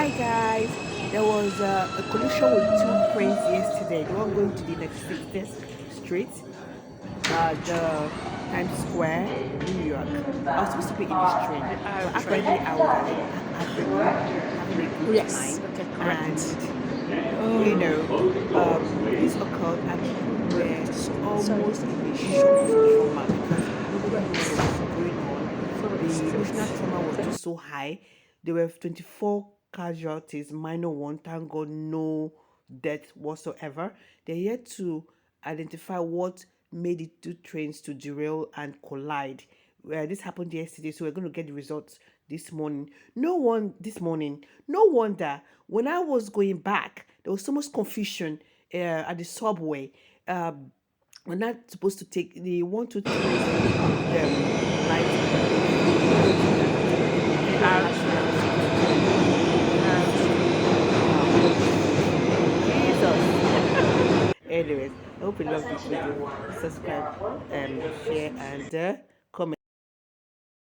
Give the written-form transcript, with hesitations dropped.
Hi guys, there was a collision with two trains yesterday. The one going to the 96th Street, the Times Square, New York. I was supposed to be in this train, The but Arab apparently train. I was at the avenue having a good Yes. time, Okay, correct. and you know, this occurred, and people were Sorry. almost in a shock trauma because nobody knows what was going on. Sorry, The emotional street. trauma was Okay. just so high. There were 24 casualties, minor one. Thank God, no death whatsoever. They're yet to identify what made the two trains to derail and collide. This happened yesterday, so we're going to get the results this morning. No one this morning. No wonder when I was going back, there was so much confusion at the subway. We're not supposed to take the 123 light The before Arab passing train. out to The Arab train. wow, Jesus. Anyways, I hope you love this video. Subscribe, share, and